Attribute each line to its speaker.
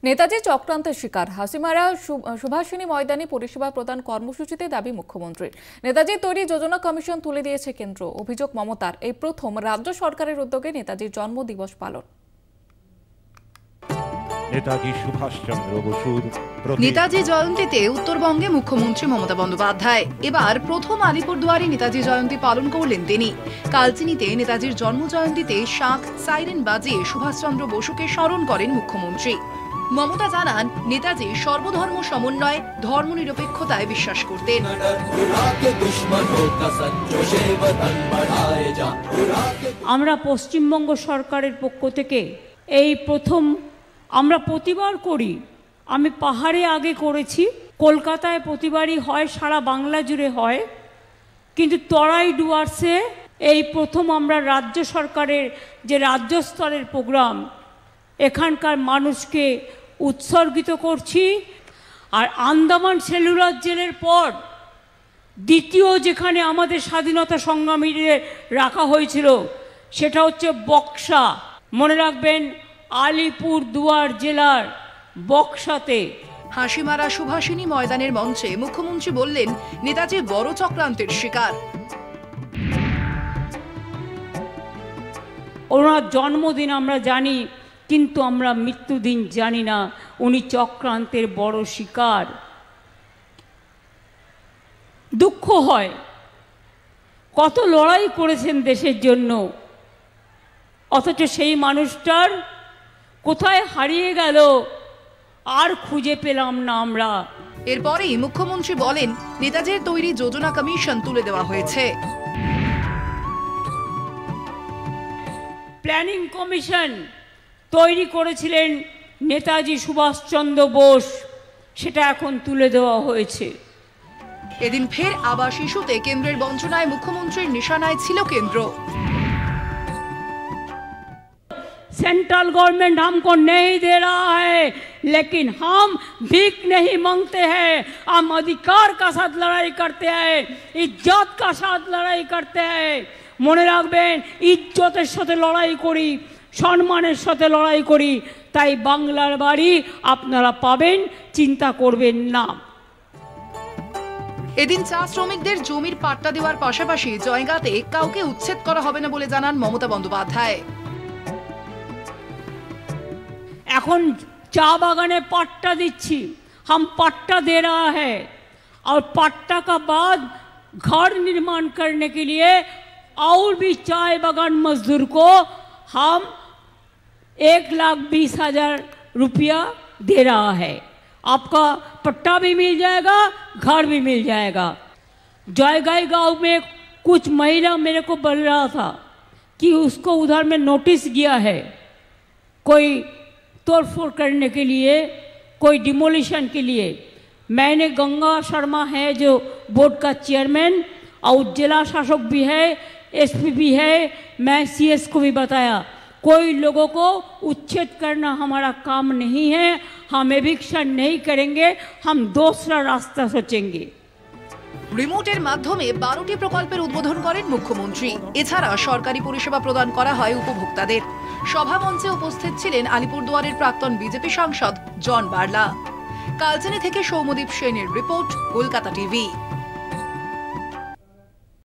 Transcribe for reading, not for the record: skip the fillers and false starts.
Speaker 1: নেতাজি চক্রান্তের শিকার হাসিমারা সুভাষিনী ময়দানে পরিষেবা প্রদান কর্মসূচিতে দাবি মুখ্যমন্ত্রীর। নেতাজির তৈরি যোজনা কমিশন তুলে দিয়েছে কেন্দ্র। অভিযোগ মমতার, এই প্রথম রাজ্য সরকারের উদ্যোগে নেতাজির জন্মদিবস পালন।
Speaker 2: নেতাজি সুভাষচন্দ্র বসুর
Speaker 3: নেতাজি জয়ন্তীতে উত্তরবঙ্গে মুখ্যমন্ত্রী মমতা বন্দ্যোপাধ্যায় এবার প্রথম আলিপুরদুয়ারে নেতাজি জয়ন্তী পালন করলেন তিনি। কালচিনিতে নেতাজির জন্ম জয়ন্তীতে শাঁখ সাইরেন বাজিয়ে সুভাষচন্দ্র বসুকে স্মরণ করেন মুখ্যমন্ত্রী। মমতা জানান, নেতাজি সর্বধর্ম সমন্বয়, ধর্মনিরপেক্ষতায় বিশ্বাস করতেন।
Speaker 4: আমরা পশ্চিমবঙ্গ সরকারের পক্ষ থেকে এই প্রথম আমরা প্রতিবার করি। আমি পাহাড়ে আগে করেছি, কলকাতায় প্রতিবারই হয়, সারা বাংলা জুড়ে হয়, কিন্তু তরাই ডুয়ার্সে এই প্রথম আমরা রাজ্য সরকারের যে রাজ্য স্তরের প্রোগ্রাম এখানকার মানুষকে উৎসর্গিত করছি। আর আন্দামান সেলুলার জেলের পর দ্বিতীয় যেখানে আমাদের স্বাধীনতা সংগ্রামীদের রাখা হয়েছিল সেটা হচ্ছে বক্সা। মনে রাখবেন, আলিপুরদুয়ার জেলার বক্সাতে।
Speaker 3: হাসিমারা সুভাষিনী ময়দানের মঞ্চে মুখ্যমন্ত্রী বললেন, নেতাজি বড় চক্রান্তের শিকার।
Speaker 4: ওনার জন্মদিন আমরা জানি, কিন্তু আমরা মৃত্যুদিন জানি না। উনি চক্রান্তের বড় শিকার। দুঃখ হয়, কত লড়াই করেছেন দেশের জন্য, অথচ সেই মানুষটার কোথায় হারিয়ে গেল আর খুঁজে পেলাম না আমরা।
Speaker 3: এরপরেই মুখ্যমন্ত্রী বলেন, নেতাজির তৈরি যোজনা কমিশন তুলে দেওয়া হয়েছে।
Speaker 4: প্ল্যানিং কমিশন তৈরি করেছিলেন নেতাজি সুভাষচন্দ্র বোস, সেটা এখন তুলে দেওয়া হয়েছে।
Speaker 3: এদিন ফের আবাস ইস্যুতে কেন্দ্রের বঞ্চনায় মুখ্যমন্ত্রীর নিশানায় ছিল কেন্দ্র।
Speaker 4: सेंट्रल गवर्नमेंट हमको नहीं दे रहा है, लेकिन हम भीख नहीं मांगते हैं, हम अधिकार का साथ लड़ाई करते हैं, इज्जत का साथ लड़ाई करते हैं। মনে রাখবেন, ইজ্জতের সাথে লড়াই করি, সম্মানের সাথে লড়াই করি, তাই বাংলার বাড়ি আপনারা পাবেন, চিন্তা করবেন না।
Speaker 3: এদিন চা শ্রমিকদের জমির পাট্টা দেওয়ার পাশাপাশি জয়গাতে কাউকে উচ্ছেদ করা হবে না বলে জানান মমতা বন্দ্যোপাধ্যায়।
Speaker 4: এখন চা বাগানে पट्टा দিচ্ছি, हम पट्टा दे रहा है, और पट्टा का बाद घर निर्माण करने के लिए और भी चाय बागान मजदूर को हम 1,20,000 रुपया दे रहा है। आपका पट्टा भी मिल जाएगा, घर भी मिल जाएगा। जयगाई गांव में कुछ महिला मेरे को बोल रहा था कि उसको उधर में नोटिस गया है, कोई तोड़फोड़ करने के लिए, कोई डिमोलिशन के लिए। मैंने गंगा शर्मा है जो बोर्ड का चेयरमैन और जिला शासक भी है, एसपी भी है, मैं सीएस को भी बताया, कोई लोगों को उच्छेद करना हमारा काम नहीं है, हम एविक्शन नहीं करेंगे, हम दूसरा रास्ता सोचेंगे।
Speaker 3: রিমোটের মাধ্যমে 12টি প্রকল্পের উদ্বোধন করেন মুখ্যমন্ত্রী। এছাড়া সরকারি পরিষেবা প্রদান করা হয় উপভোক্তাদের। সভামঞ্চে উপস্থিত ছিলেন আলিপুরদুয়ারের প্রাক্তন বিজেপি সাংসদ জন বার্লা। কালচিনি থেকে সৌম্যদীপ সেনের রিপোর্ট, কলকাতা টিভি।